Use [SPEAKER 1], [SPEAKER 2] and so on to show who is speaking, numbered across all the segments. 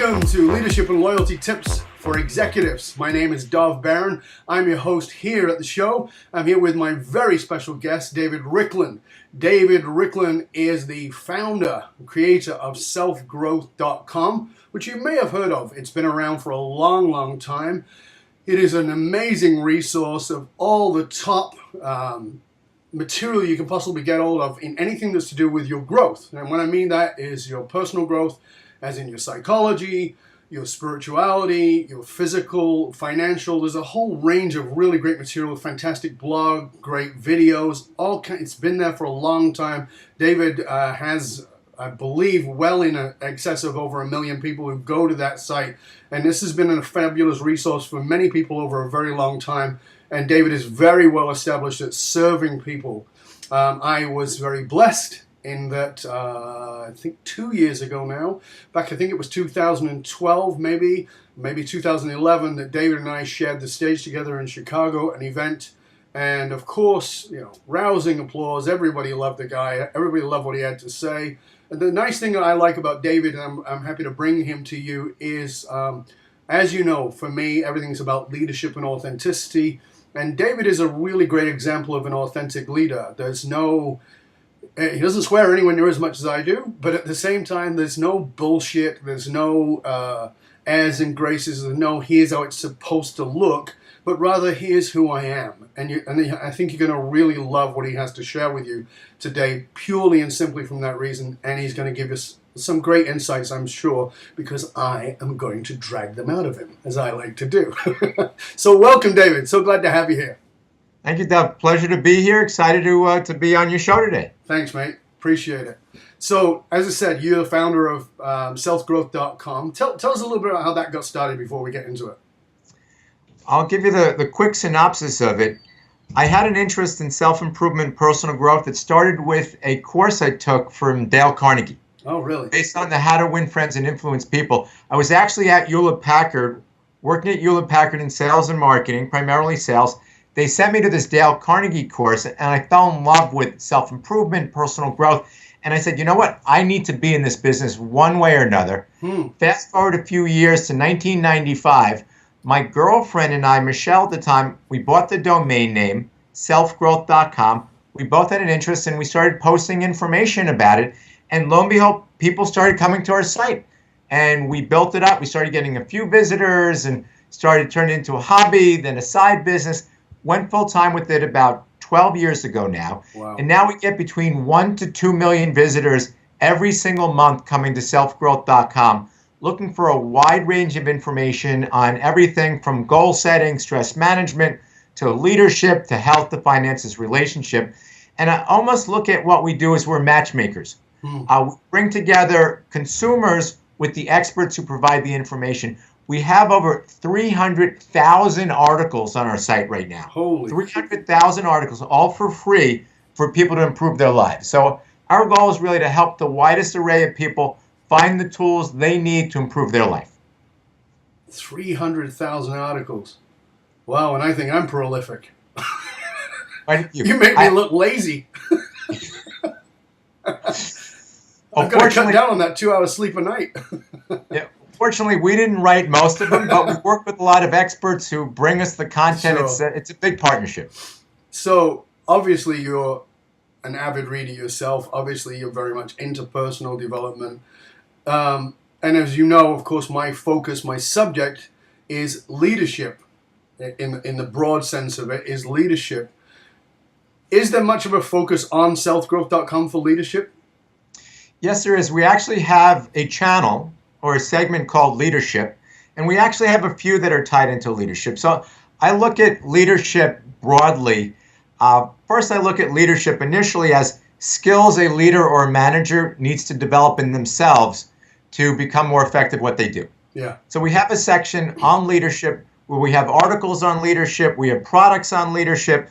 [SPEAKER 1] Welcome to Leadership and Loyalty Tips for Executives. My name is Dov Barron. I'm your host here at the show. I'm here with my very special guest, David Riklan. David Riklan is the founder and creator of selfgrowth.com, which you may have heard of. It's been around for a long, long time. It is an amazing resource of all the top material you can possibly get hold of in anything that's to do with your growth. And what I mean that is your personal growth, as in your psychology, your spirituality, your physical, financial. There's a whole range of really great material, fantastic blog, great videos. It's been there for a long time. David has, I believe, well in excess of over 1 million people who go to that site. And this has been a fabulous resource for many people over a very long time. And David is very well established at serving people. I was very blessed in that, I think 2 years ago now, back I think it was 2012, maybe 2011, that David and I shared the stage together in Chicago, an event. And of course, rousing applause. Everybody loved the guy. Everybody loved what he had to say. And the nice thing that I like about David, and I'm happy to bring him to you, is, as you know, for me, everything's about leadership and authenticity. And David is a really great example of an authentic leader. He doesn't swear anywhere near as much as I do, but at the same time, there's no bullshit. There's no airs and graces. There's no here's how it's supposed to look, but rather here's who I am. And I think you're going to really love what he has to share with you today, purely and simply from that reason. And he's going to give us some great insights, I'm sure, because I am going to drag them out of him, as I like to do. So welcome, David. So glad to have you here.
[SPEAKER 2] Thank you, Doug. Pleasure to be here. Excited to be on your show today.
[SPEAKER 1] Thanks, mate. Appreciate it. So, as I said, you're the founder of selfgrowth.com. Tell us a little bit about how that got started before we get into it.
[SPEAKER 2] I'll give you the quick synopsis of it. I had an interest in self-improvement, personal growth. That started with a course I took from Dale Carnegie.
[SPEAKER 1] Oh, really?
[SPEAKER 2] Based on the How to Win Friends and Influence People. I was actually at Hewlett-Packard, working at Hewlett-Packard in sales and marketing, primarily sales. They sent me to this Dale Carnegie course, and I fell in love with self-improvement, personal growth. And I said, you know what? I need to be in this business one way or another. Fast forward a few years to 1995. My girlfriend and I, Michelle at the time, we bought the domain name, selfgrowth.com. We both had an interest, and we started posting information about it. And lo and behold, people started coming to our site. And we built it up. We started getting a few visitors and started turning into a hobby, then a side business. Went full-time with it about 12 years ago now. Wow. And now we get between 1 to 2 million visitors every single month coming to selfgrowth.com, looking for a wide range of information on everything from goal setting, stress management, to leadership, to health, to finances, relationship. And I almost look at what we do as we're matchmakers. We bring together consumers with the experts who provide the information. We have over 300,000 articles on our site right now.
[SPEAKER 1] Holy
[SPEAKER 2] 300,000 articles, all for free, for people to improve their lives. So our goal is really to help the widest array of people find the tools they need to improve their life.
[SPEAKER 1] 300,000 articles. Wow, and I think I'm prolific.
[SPEAKER 2] You
[SPEAKER 1] make me look lazy. I've got to cut down on that 2 hours sleep a night.
[SPEAKER 2] Yeah. Fortunately, we didn't write most of them, but we work with a lot of experts who bring us the content. It's a big partnership.
[SPEAKER 1] So obviously you're an avid reader yourself. Obviously you're very much into personal development. And as you know, of course, my focus, my subject is leadership. In the broad sense of it, is leadership. Is there much of a focus on selfgrowth.com for leadership?
[SPEAKER 2] Yes, there is. We actually have a channel or a segment called Leadership, and we actually have a few that are tied into leadership. So I look at leadership broadly. First, I look at leadership initially as skills a leader or a manager needs to develop in themselves to become more effective at what they do.
[SPEAKER 1] Yeah.
[SPEAKER 2] So we have a section on leadership where we have articles on leadership, we have products on leadership,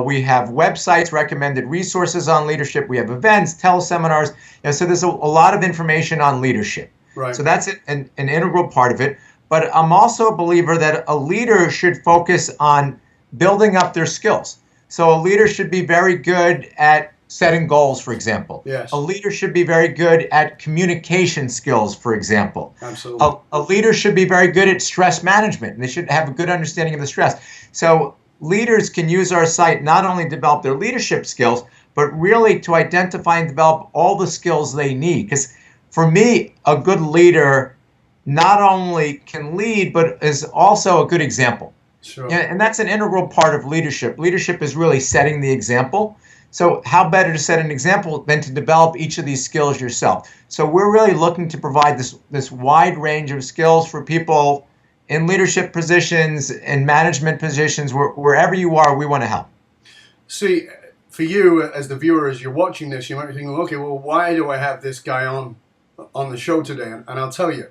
[SPEAKER 2] we have websites, recommended resources on leadership, we have events, teleseminars. So there's a lot of information on leadership.
[SPEAKER 1] Right.
[SPEAKER 2] So that's an integral part of it. But I'm also a believer that a leader should focus on building up their skills. So a leader should be very good at setting goals, for example.
[SPEAKER 1] Yes.
[SPEAKER 2] A leader should be very good at communication skills, for example.
[SPEAKER 1] Absolutely.
[SPEAKER 2] A leader should be very good at stress management, and they should have a good understanding of the stress. So leaders can use our site not only to develop their leadership skills, but really to identify and develop all the skills they need. Because for me, a good leader not only can lead, but is also a good example.
[SPEAKER 1] Sure.
[SPEAKER 2] And that's an integral part of leadership. Leadership is really setting the example. So how better to set an example than to develop each of these skills yourself? So we're really looking to provide this wide range of skills for people in leadership positions, in management positions, wherever you are, we want to help.
[SPEAKER 1] See, for you as the viewer, as you're watching this, you might be thinking, okay, well, why do I have this guy on the show today? And I'll tell you.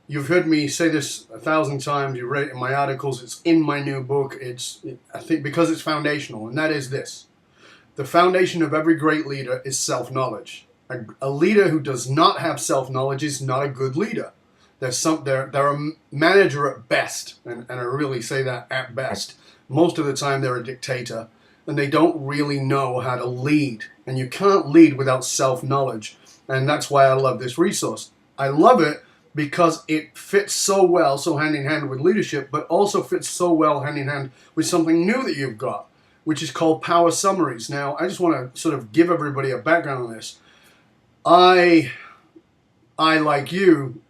[SPEAKER 1] You've heard me say this 1,000 times. You read it in my articles. It's in my new book. I think because it's foundational, and that is this. The foundation of every great leader is self-knowledge. A leader who does not have self-knowledge is not a good leader. They're a manager at best, and I really say that at best. Most of the time they're a dictator, and they don't really know how to lead. And you can't lead without self-knowledge, and that's why I love this resource. I love it because it fits so well, so hand in hand with leadership, but also fits so well hand in hand with something new that you've got, which is called Power Summaries. Now, I just want to sort of give everybody a background on this. I like you,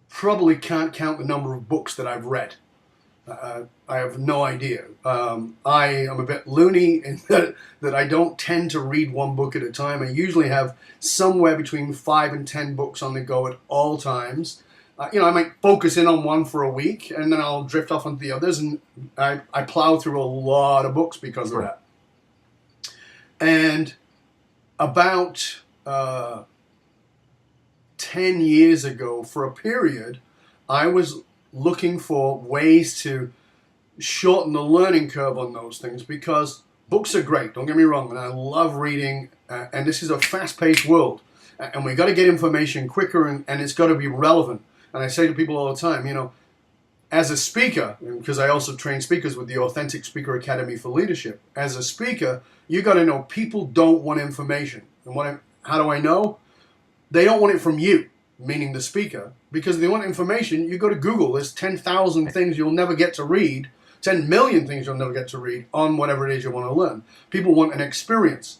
[SPEAKER 1] probably can't count the number of books that I've read. I have no idea. I am a bit loony in that I don't tend to read one book at a time. I usually have somewhere between 5 and 10 books on the go at all times. I might focus in on one for a week, and then I'll drift off onto the others, and I plow through a lot of books because of that. And about 10 years ago, for a period, I was looking for ways to shorten the learning curve on those things, because books are great, don't get me wrong, and I love reading, and this is a fast-paced world, and we got to get information quicker, and it's got to be relevant. And I say to people all the time, as a speaker, because I also train speakers with the Authentic Speaker Academy for Leadership, as a speaker, you got to know people don't want information. And how do I know? They don't want it from you, meaning the speaker, because if they want information, you go to Google. There's 10,000 things you'll never get to read, 10 million things you'll never get to read on whatever it is you want to learn. People want an experience.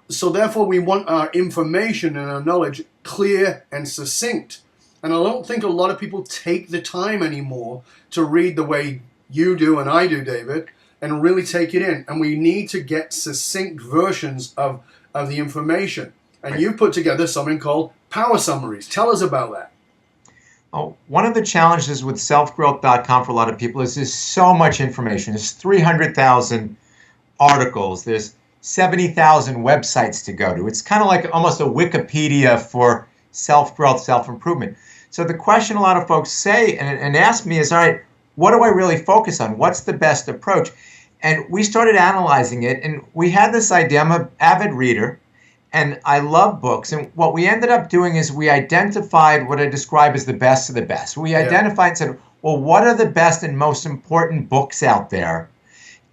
[SPEAKER 1] So therefore, we want our information and our knowledge clear and succinct. And I don't think a lot of people take the time anymore to read the way you do and I do, David, and really take it in. And we need to get succinct versions of the information. And you put together something called Power Summaries. Tell us about that.
[SPEAKER 2] Oh, one of the challenges with selfgrowth.com for a lot of people is there's so much information. There's 300,000 articles. There's 70,000 websites to go to. It's kind of like almost a Wikipedia for self-growth, self-improvement. So the question a lot of folks say and ask me is, all right, what do I really focus on? What's the best approach? And we started analyzing it, and we had this idea. I'm an avid reader, and I love books. And what we ended up doing is we identified what I describe as the best of the best. We identified and said, well, what are the best and most important books out there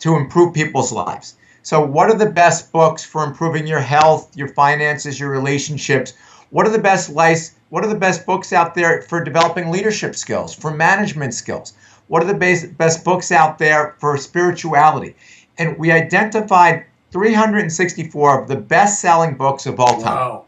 [SPEAKER 2] to improve people's lives? So what are the best books for improving your health, your finances, your relationships? What are the best books out there for developing leadership skills, for management skills? What are the best books out there for spirituality? And we identified 364 of the best-selling books of all time.
[SPEAKER 1] Wow.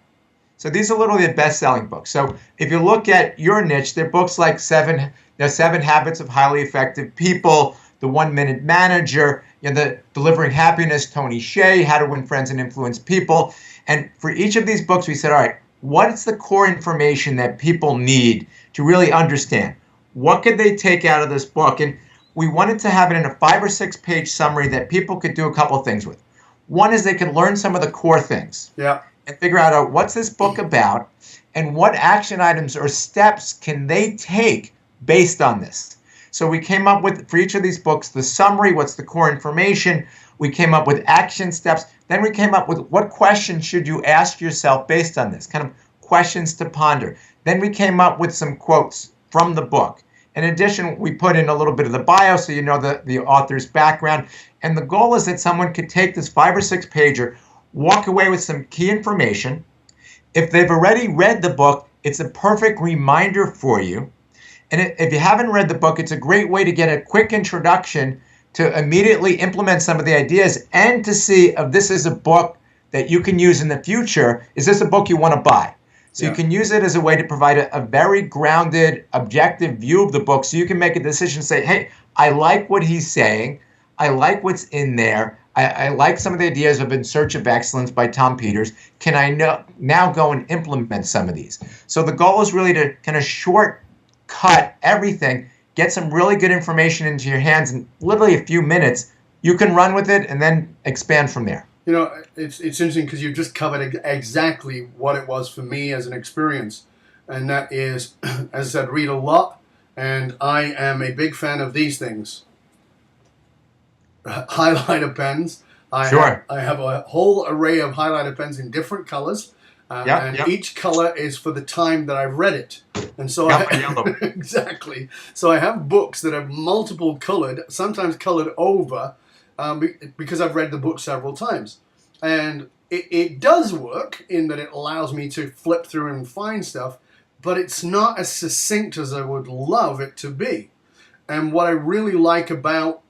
[SPEAKER 2] So these are literally the best-selling books. So if you look at your niche, they're books like Seven Habits of Highly Effective People, The 1 Minute Manager, the Delivering Happiness, Tony Hsieh, How to Win Friends and Influence People. And for each of these books, we said, all right, what's the core information that people need to really understand? What could they take out of this book? And we wanted to have it in a 5 or 6 page summary that people could do a couple of things with. One is they could learn some of the core things and figure out what's this book about and what action items or steps can they take based on this. So we came up with, for each of these books, the summary, what's the core information. We came up with action steps. Then we came up with what questions should you ask yourself based on this, kind of questions to ponder. Then we came up with some quotes from the book. In addition, we put in a little bit of the bio so you know the author's background. And the goal is that someone could take this 5 or 6 pager, walk away with some key information. If they've already read the book, it's a perfect reminder for you. And if you haven't read the book, it's a great way to get a quick introduction to immediately implement some of the ideas and to see if this is a book that you can use in the future. Is this a book you want to buy? So you can use it as a way to provide a very grounded, objective view of the book so you can make a decision, say, hey, I like what he's saying. I like what's in there. I like some of the ideas of In Search of Excellence by Tom Peters. Can I now go and implement some of these? So the goal is really to kind of shortcut everything, get some really good information into your hands in literally a few minutes. You can run with it and then expand from there.
[SPEAKER 1] You know, it's interesting because you've just covered exactly what it was for me as an experience. And that is, as I said, read a lot. And I am a big fan of these things. Highlighter pens. I have a whole array of highlighter pens in different colors. Each color is for the time that I've read it. And so exactly. So I have books that are multiple colored, sometimes colored over, because I've read the book several times. And it does work in that it allows me to flip through and find stuff, but it's not as succinct as I would love it to be. And what I really like about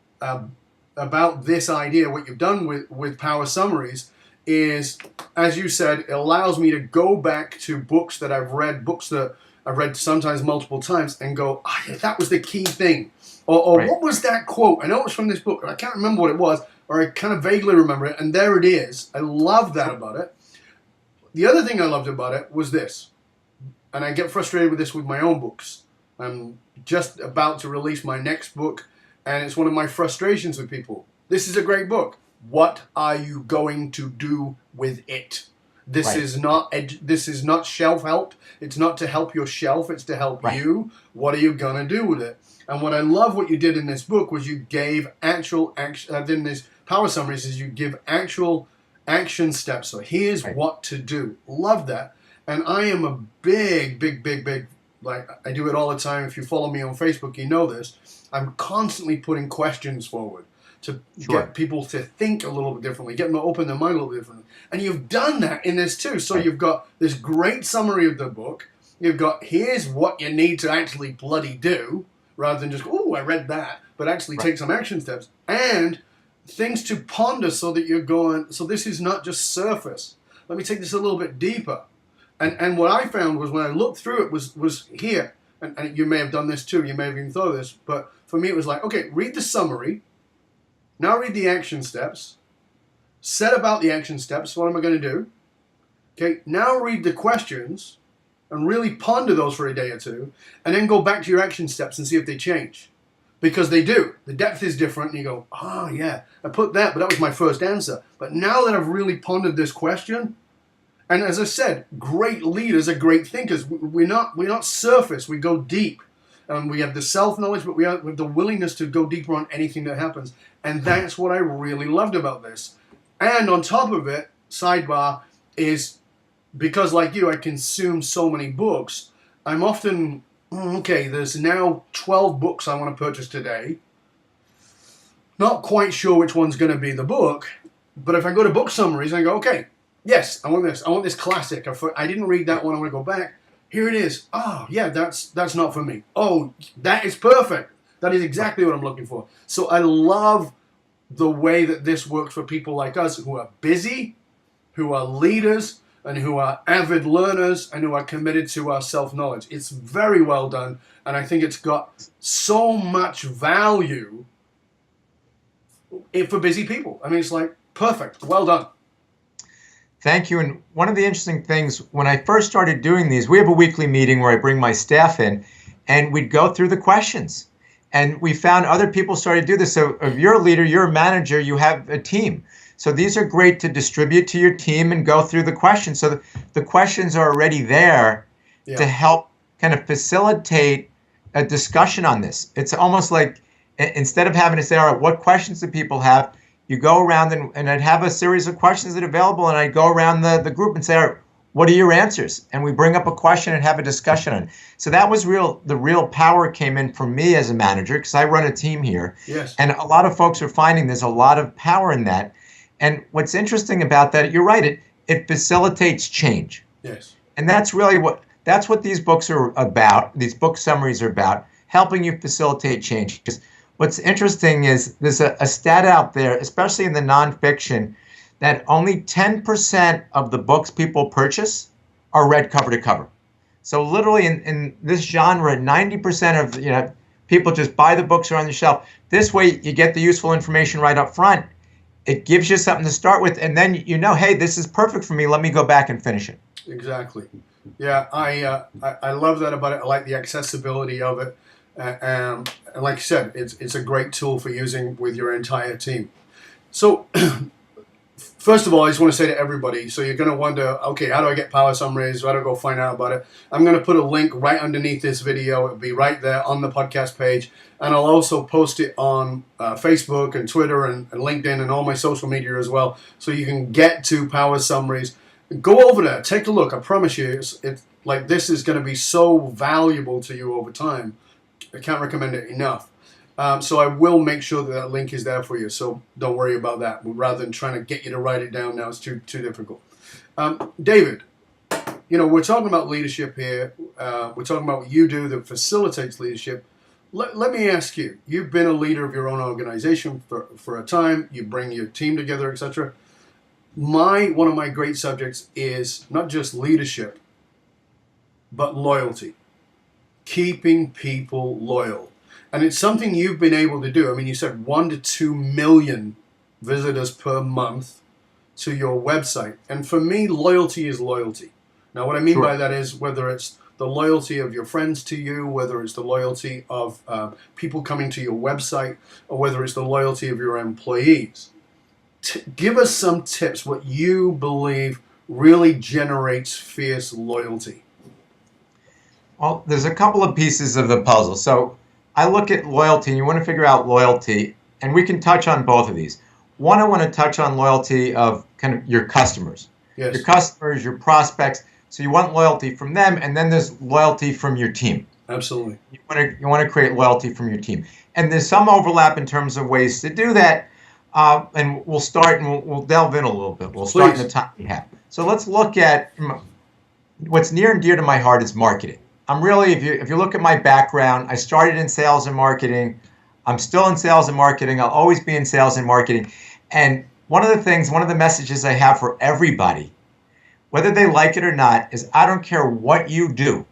[SPEAKER 1] this idea, what you've done with Power Summaries, is, as you said, it allows me to go back to books that I've read, books that I've read sometimes multiple times, and go, yeah, that was the key thing. Or right. What was that quote? I know it was from this book, and I can't remember what it was, or I kind of vaguely remember it, and there it is. I love that about it. The other thing I loved about it was this, and I get frustrated with this with my own books. I'm just about to release my next book, and it's one of my frustrations with people. This is a great book. What are you going to do with it? This is not shelf help. It's not to help your shelf. It's to help you. What are you going to do with it? And what I love what you did in this book was you gave actual action. In this Power Summaries is you give actual action steps. So here's what to do. Love that. And I am a big, like I do it all the time. If you follow me on Facebook, you know this. I'm constantly putting questions forward to get people to think a little bit differently, get them to open their mind a little bit differently. And you've done that in this too. So you've got this great summary of the book. You've got, here's what you need to actually bloody do, rather than just, oh, I read that, but actually take some action steps. And things to ponder so that you're going, so this is not just surface. Let me take this a little bit deeper. And what I found was when I looked through it was here, and you may have done this too, you may have even thought of this, but for me it was like, okay, read the summary, now read the action steps, set about the action steps, what am I going to do? Okay, now read the questions, and really ponder those for a day or two, and then go back to your action steps and see if they change. Because they do. The depth is different, and you go, oh yeah, I put that, but that was my first answer. But now that I've really pondered this question, and as I said, great leaders are great thinkers. We're not surface, we go deep. We have the self-knowledge, but we have the willingness to go deeper on anything that happens. And that's what I really loved about this. And on top of it, sidebar, is because like you, I consume so many books, I'm often, okay, there's now 12 books I want to purchase today. Not quite sure which one's going to be the book, but if I go to book summaries, I go, okay, yes, I want this. I want this classic. I didn't read that one. I want to go back. Here it is. Oh, yeah, that's not for me. Oh, that is perfect. That is exactly what I'm looking for. So I love the way that this works for people like us who are busy, who are leaders, and who are avid learners, and who are committed to our self-knowledge. It's very well done, and I think it's got so much value for busy people. I mean, it's like, perfect. Well done.
[SPEAKER 2] Thank you. And one of the interesting things, when I first started doing these, we have a weekly meeting where I bring my staff in, and we'd go through the questions. And we found other people started to do this. So if you're a leader, you're a manager, you have a team. So these are great to distribute to your team and go through the questions. So the questions are already there to help kind of facilitate a discussion on this. It's almost like instead of having to say, all right, what questions do people have? You go around and I'd have a series of questions that are available, and I'd go around the group and say, all right, what are your answers? And we bring up a question and have a discussion on it. So that was the real power came in from me as a manager, because I run a team here.
[SPEAKER 1] Yes.
[SPEAKER 2] And a lot of folks are finding there's a lot of power in that. And what's interesting about that, you're right, it facilitates change.
[SPEAKER 1] Yes.
[SPEAKER 2] And that's really what these books are about. These book summaries are about, helping you facilitate change. Because what's interesting is there's a stat out there, especially in the nonfiction, that only 10% of the books people purchase are read cover to cover. So literally in this genre, 90% of people just buy the books that are on the shelf. This way you get the useful information right up front. It gives you something to start with, and then hey, this is perfect for me. Let me go back and finish it.
[SPEAKER 1] Exactly. Yeah, I love that about it. I like the accessibility of it. And like you said, it's a great tool for using with your entire team. So first of all, I just want to say to everybody, so you're going to wonder, okay, how do I get power summaries? How do I go find out about it? I'm going to put a link right underneath this video. It'll be right there on the podcast page. And I'll also post it on Facebook and Twitter and LinkedIn and all my social media as well. So you can get to power summaries. Go over there. Take a look. I promise you, it's like this is going to be so valuable to you over time. I can't recommend it enough. So I will make sure that link is there for you. So don't worry about that. Rather than trying to get you to write it down now, it's too difficult. David, we're talking about leadership here. We're talking about what you do that facilitates leadership. Let me ask you. You've been a leader of your own organization for a time. You bring your team together, etc. One of my great subjects is not just leadership, but loyalty. Keeping people loyal. And it's something you've been able to do. I mean, you said 1 to 2 million visitors per month to your website. And for me, loyalty is loyalty. Now, what I mean by that is whether it's the loyalty of your friends to you, whether it's the loyalty of people coming to your website, or whether it's the loyalty of your employees. Give us some tips, what you believe really generates fierce loyalty.
[SPEAKER 2] Well, there's a couple of pieces of the puzzle. So I look at loyalty, and you want to figure out loyalty, and we can touch on both of these. One, I want to touch on loyalty of kind of your customers.
[SPEAKER 1] Yes.
[SPEAKER 2] Your customers, your prospects. So you want loyalty from them, and then there's loyalty from your team.
[SPEAKER 1] Absolutely.
[SPEAKER 2] You want to create loyalty from your team. And there's some overlap in terms of ways to do that. And we'll start and we'll delve in a little bit. We'll start in the time we have. So let's look at what's near and dear to my heart is marketing. I'm really, if you look at my background, I started in sales and marketing. I'm still in sales and marketing. I'll always be in sales and marketing. And one of the messages I have for everybody, whether they like it or not, is I don't care what you do.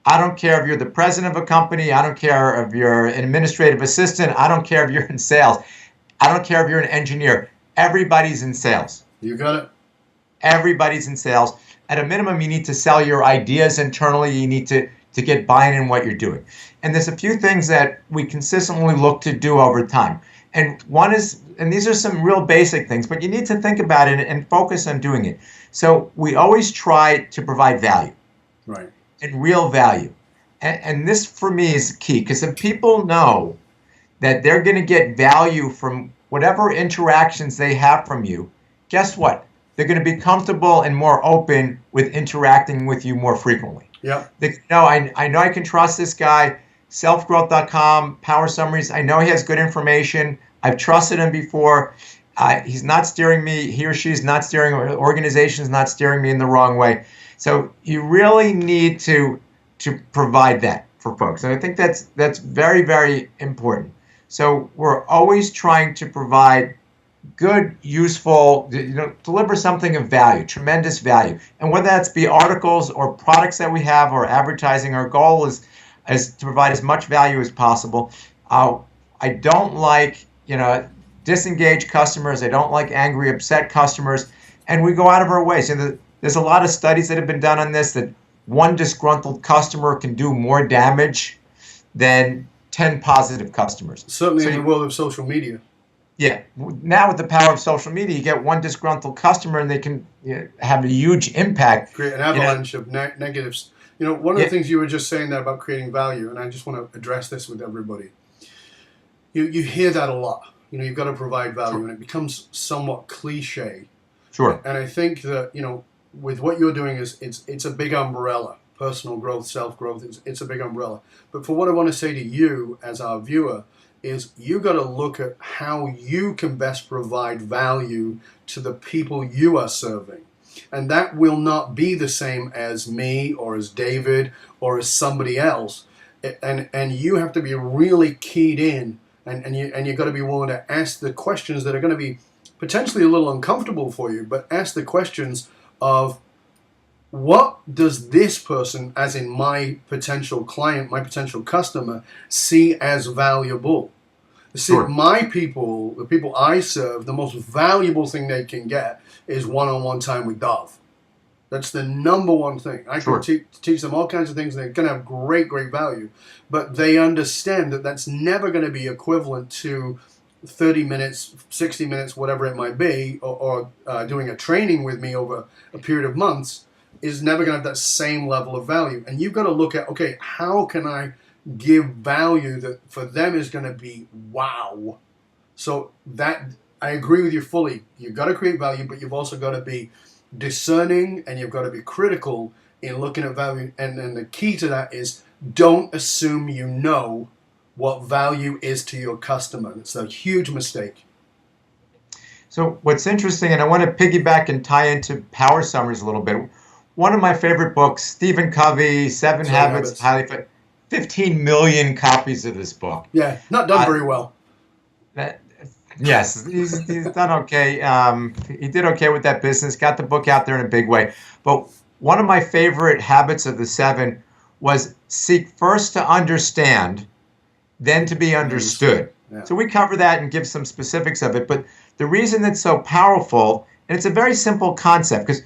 [SPEAKER 2] I don't care if you're the president of a company. I don't care if you're an administrative assistant. I don't care if you're in sales. I don't care if you're an engineer. Everybody's in sales.
[SPEAKER 1] You got it.
[SPEAKER 2] Everybody's in sales. At a minimum, you need to sell your ideas internally. You need to get buy-in in what you're doing. And there's a few things that we consistently look to do over time. And one is, and these are some real basic things, but you need to think about it and focus on doing it. So we always try to provide value.
[SPEAKER 1] Right.
[SPEAKER 2] And real value. And this, for me, is key, because if people know that they're going to get value from whatever interactions they have from you, guess what? They're going to be comfortable and more open with interacting with you more frequently.
[SPEAKER 1] Yeah.
[SPEAKER 2] I know I can trust this guy. Selfgrowth.com, Power Summaries. I know he has good information. I've trusted him before. He's not steering me. He or she is not steering. Organization is not steering me in the wrong way. So you really need to provide that for folks. And I think that's very, very important. So we're always trying to provide good, useful, deliver something of value, tremendous value. And whether that's be articles or products that we have or advertising, our goal is to provide as much value as possible. I don't like, disengaged customers. I don't like angry, upset customers. And we go out of our way. So there's a lot of studies that have been done on this, that one disgruntled customer can do more damage than 10 positive customers.
[SPEAKER 1] Certainly in the world of social media.
[SPEAKER 2] Yeah. Now with the power of social media, you get one disgruntled customer and they can have a huge impact.
[SPEAKER 1] Create an avalanche of negatives. One of the things you were just saying there about creating value, and I just want to address this with everybody. You hear that a lot. You've got to provide value, and it becomes somewhat cliche.
[SPEAKER 2] Sure.
[SPEAKER 1] And I think that, with what you're doing is it's a big umbrella. Personal growth, self-growth, it's a big umbrella. But for what I want to say to you as our viewer is you got to look at how you can best provide value to the people you are serving. And that will not be the same as me or as David or as somebody else. And you have to be really keyed in, and you've got to be willing to ask the questions that are going to be potentially a little uncomfortable for you, but ask the questions of, what does this person, as in my potential client, my potential customer, see as valuable? See,
[SPEAKER 2] Sure.
[SPEAKER 1] my people, the people I serve, the most valuable thing they can get is one-on-one time with Dov. That's the number one thing. I
[SPEAKER 2] Sure.
[SPEAKER 1] can teach them all kinds of things, and they're going to have great, great value. But they understand that that's never going to be equivalent to 30 minutes, 60 minutes, whatever it might be, or doing a training with me over a period of months is never going to have that same level of value. And you've got to look at, okay, how can I give value that for them is going to be wow? So that, I agree with you fully. You've got to create value, but you've also got to be discerning, and you've got to be critical in looking at value. And the key to that is, don't assume you know what value is to your customer. It's a huge mistake.
[SPEAKER 2] So what's interesting, and I want to piggyback and tie into Power Summaries a little bit. One of my favorite books, Stephen Covey, Seven Habits of Highly Effective. 15 million copies of this book.
[SPEAKER 1] Yeah, not done very well.
[SPEAKER 2] Yes, he's done okay. He did okay with that business, got the book out there in a big way. But one of my favorite habits of the 7 was seek first to understand, then to be understood. Yeah. So we cover that and give some specifics of it. But the reason it's so powerful, and it's a very simple concept, because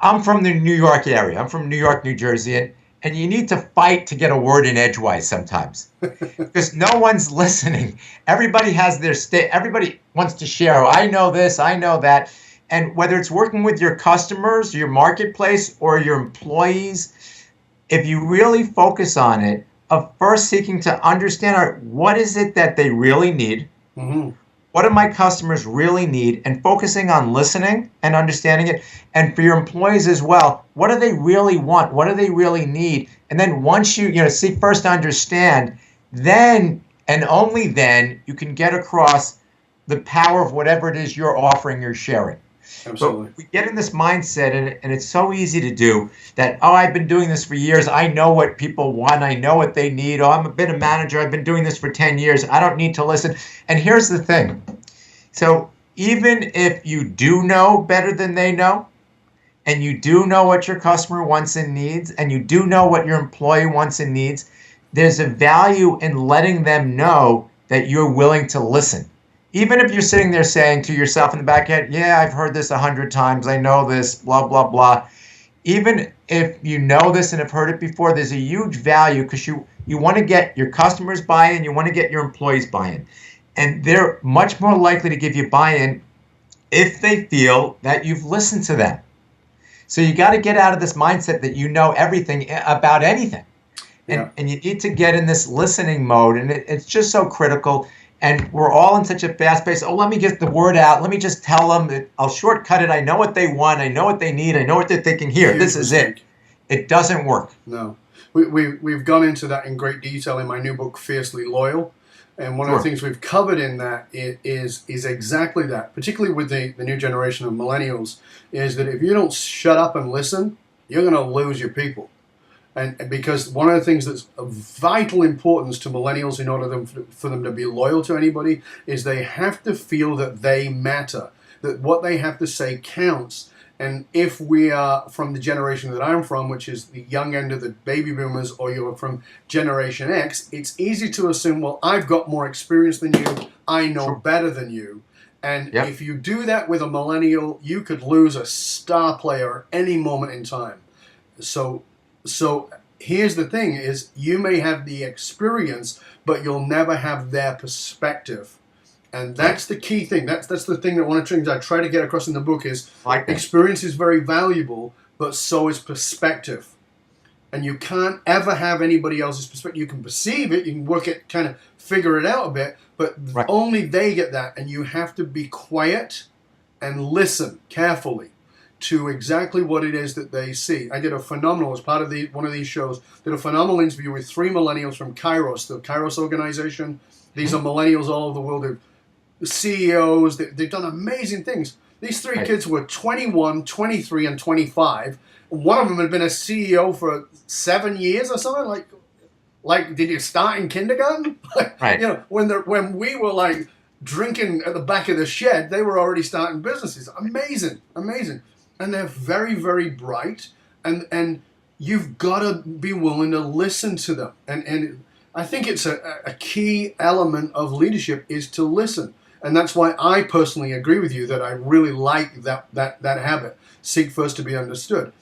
[SPEAKER 2] I'm from the New York area. I'm from New York, New Jersey, and you need to fight to get a word in edgewise sometimes because no one's listening. Everybody has their everybody wants to share. Oh, I know this, I know that. And whether it's working with your customers, your marketplace, or your employees, if you really focus on it, of first seeking to understand what is it that they really need, what do my customers really need, and focusing on listening and understanding it. And for your employees as well, what do they really want? What do they really need? And then once you seek first to understand, then and only then you can get across the power of whatever it is you're offering or sharing.
[SPEAKER 1] Absolutely.
[SPEAKER 2] But we get in this mindset, and it's so easy to do that, oh, I've been doing this for years. I know what people want. I know what they need. Oh, I'm a manager. I've been doing this for 10 years. I don't need to listen. And here's the thing. So even if you do know better than they know, and you do know what your customer wants and needs, and you do know what your employee wants and needs, there's a value in letting them know that you're willing to listen. Even if you're sitting there saying to yourself in the back head, yeah, I've heard this 100 times, I know this, blah, blah, blah. Even if you know this and have heard it before, there's a huge value because you want to get your customers buy-in, you want to get your employees buy-in. And they're much more likely to give you buy-in if they feel that you've listened to them. So you got to get out of this mindset that you know everything about anything. And you need to get in this listening mode, and it's just so critical. And we're all in such a fast pace. Oh, let me get the word out. Let me just tell them. I'll shortcut it. I know what they want. I know what they need. I know what they're thinking. Here, this is it. It doesn't work.
[SPEAKER 1] No. We've gone into that in great detail in my new book, Fiercely Loyal. And one of the things we've covered in that is exactly that, particularly with the new generation of millennials, is that if you don't shut up and listen, you're going to lose your people. And because one of the things that's of vital importance to millennials in order for them to be loyal to anybody is they have to feel that they matter, that what they have to say counts. And if we are from the generation that I'm from, which is the young end of the baby boomers, or you're from Generation X, it's easy to assume, well, I've got more experience than you, I know better than you. And if you do that with a millennial, you could lose a star player at any moment in time. So here's the thing is you may have the experience, but you'll never have their perspective. And that's the key thing. That's the thing that one of the things I try to get across in the book is experience is very valuable, but so is perspective. And you can't ever have anybody else's perspective. You can perceive it, you can work it, kind of figure it out a bit, but only they get that. And you have to be quiet and listen carefully. to exactly what it is that they see. I did a phenomenal, as part of one of these shows, did a phenomenal interview with 3 millennials from Kairos, the Kairos organization. These are millennials all over the world. They're CEOs. They've done amazing things. These 3 kids were 21, 23, and 25. One of them had been a CEO for 7 years or something. Like, did you start in kindergarten?
[SPEAKER 2] Right.
[SPEAKER 1] You know, when we were like drinking at the back of the shed, they were already starting businesses. Amazing. And they're very, very bright. And you've got to be willing to listen to them. And I think it's a key element of leadership is to listen. And that's why I personally agree with you that I really like that habit. Seek first to be understood.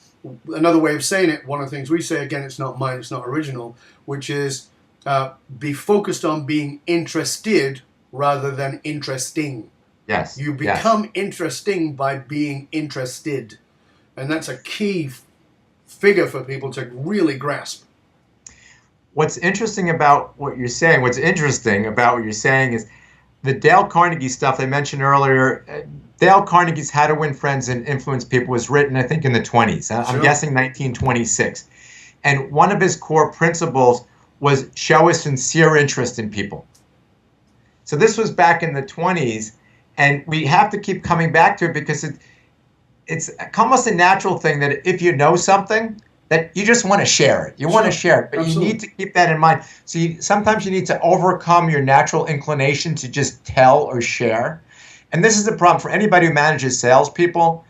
[SPEAKER 1] Another way of saying it, one of the things we say, again, it's not mine, it's not original, which is be focused on being interested rather than interesting.
[SPEAKER 2] Yes.
[SPEAKER 1] You become interesting by being interested. And that's a key figure for people to really grasp.
[SPEAKER 2] What's interesting about what you're saying is the Dale Carnegie stuff I mentioned earlier. Dale Carnegie's How to Win Friends and Influence People was written, I think, in the 20s. I'm guessing 1926. And one of his core principles was show a sincere interest in people. So this was back in the 20s, and we have to keep coming back to it because it's almost a natural thing that if you know something, that you just want to share it. You want to share it, but Absolutely. You need to keep that in mind. So sometimes you need to overcome your natural inclination to just tell or share. And this is the problem for anybody who manages salespeople.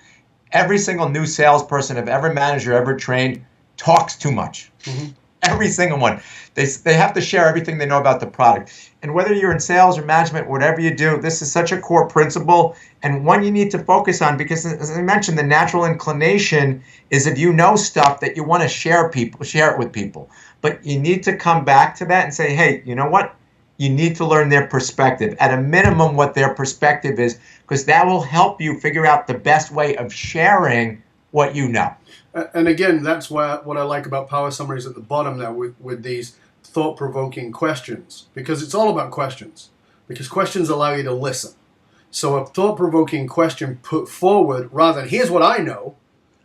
[SPEAKER 2] Every single new salesperson I've ever managed or ever trained talks too much. Mm-hmm. Every single one. They have to share everything they know about the product. And whether you're in sales or management, whatever you do, this is such a core principle and one you need to focus on because, as I mentioned, the natural inclination is if you know stuff that you want to share it with people. But you need to come back to that and say, hey, you know what? You need to learn their perspective, at a minimum what their perspective is, because that will help you figure out the best way of sharing what you know.
[SPEAKER 1] And again, that's what I like about Power Summaries at the bottom now with these thought-provoking questions, because it's all about questions, because questions allow you to listen. So a thought-provoking question put forward rather than here's what I know,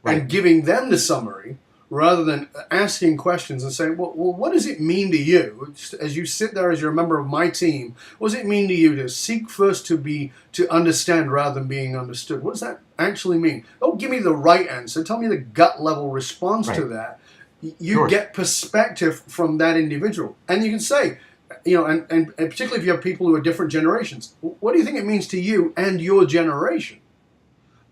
[SPEAKER 1] right, and giving them the summary, rather than asking questions and saying, well, what does it mean to you as you sit there as you're a member of my team? What does it mean to you to seek first to understand rather than being understood? What does that actually mean? Don't give me the right answer. Tell me the gut level response to that. You get perspective from that individual. And you can say, and particularly if you have people who are different generations, what do you think it means to you and your generation?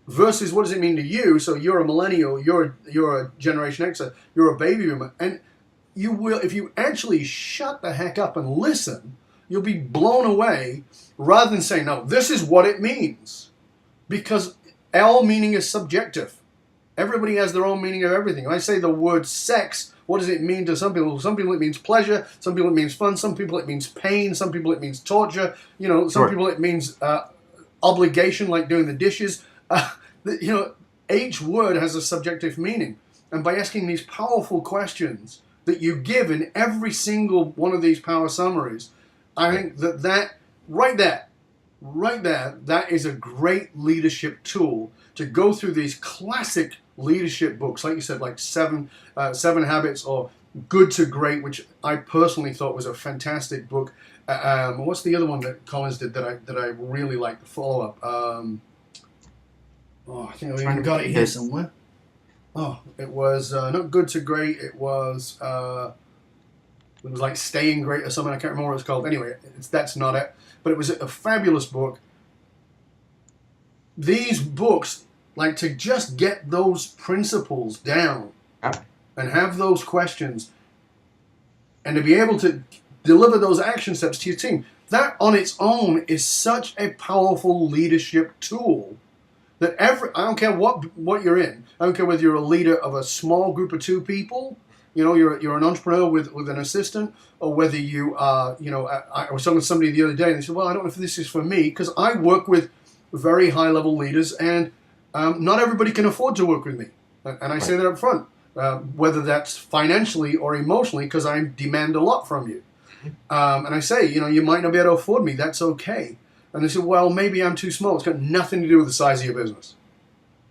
[SPEAKER 1] Versus what does it mean to you? So you're a millennial, you're a Generation Xer, you're a baby boomer, and you will, if you actually shut the heck up and listen, you'll be blown away rather than saying, no, this is what it means. Because all meaning is subjective. Everybody has their own meaning of everything. When I say the word sex, what does it mean to some people? Some people it means pleasure, some people it means fun, some people it means pain, some people it means torture, some people it means obligation, like doing the dishes. Each word has a subjective meaning. And by asking these powerful questions that you give in every single one of these power summaries, I think that right there, that is a great leadership tool to go through these classic leadership books, like you said, like Seven Habits or Good to Great, which I personally thought was a fantastic book. What's the other one that Collins did that I really like, the follow-up? I think I've even got it here somewhere. It was not Good to Great. It was like Staying Great or something. I can't remember what it's called. Anyway, that's not it. But it was a fabulous book. These books, like to just get those principles down and have those questions and to be able to deliver those action steps to your team, that on its own is such a powerful leadership tool. That I don't care what you're in. I don't care whether you're a leader of a small group of 2 people, you're an entrepreneur with an assistant, or whether you are, I was talking to somebody the other day and they said, well, I don't know if this is for me, because I work with very high level leaders and not everybody can afford to work with me. And I say that up front, whether that's financially or emotionally, because I demand a lot from you. And I say, you might not be able to afford me. That's okay. And they said, well, maybe I'm too small. It's got nothing to do with the size of your business.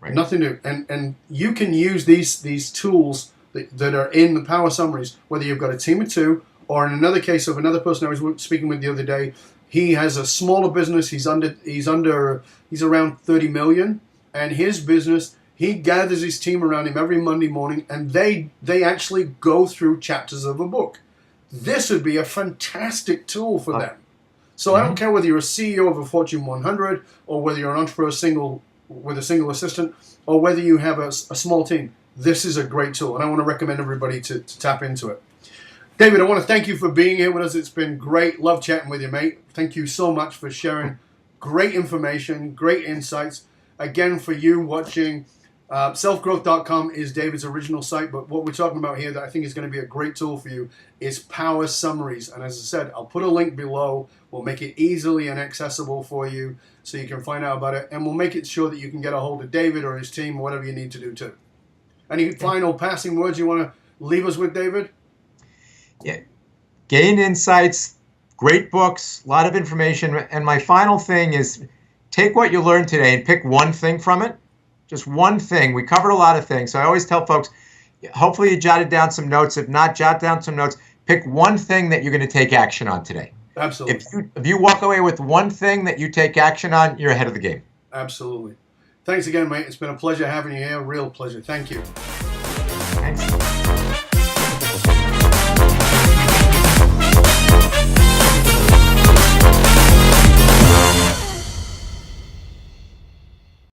[SPEAKER 2] Right.
[SPEAKER 1] Nothing new. And you can use these tools that are in the power summaries, whether you've got a team of two, or in another case of another person I was speaking with the other day, he has a smaller business. He's around 30 million, and his business, he gathers his team around him every Monday morning, and they actually go through chapters of a book. This would be a fantastic tool for them. So I don't care whether you're a CEO of a Fortune 100, or whether you're an entrepreneur with a single assistant, or whether you have a small team. This is a great tool, and I want to recommend everybody to tap into it. David, I want to thank you for being here with us. It's been great. Love chatting with you, mate. Thank you so much for sharing great information, great insights. Again, for you watching, selfgrowth.com is David's original site, but what we're talking about here that I think is going to be a great tool for you is Power Summaries. And as I said, I'll put a link below. We'll make it easily and accessible for you so you can find out about it. And we'll make it sure that you can get a hold of David or his team, whatever you need to do too. Any final passing words you want to leave us with, David?
[SPEAKER 2] Yeah. Gain insights, great books, a lot of information. And my final thing is take what you learned today and pick one thing from it. Just one thing. We covered a lot of things. So I always tell folks, hopefully you jotted down some notes. If not, jot down some notes. Pick one thing that you're going to take action on today.
[SPEAKER 1] Absolutely.
[SPEAKER 2] If you walk away with one thing that you take action on, you're ahead of the game.
[SPEAKER 1] Absolutely. Thanks again, mate. It's been a pleasure having you here. A real pleasure. Thank you.
[SPEAKER 2] Thanks.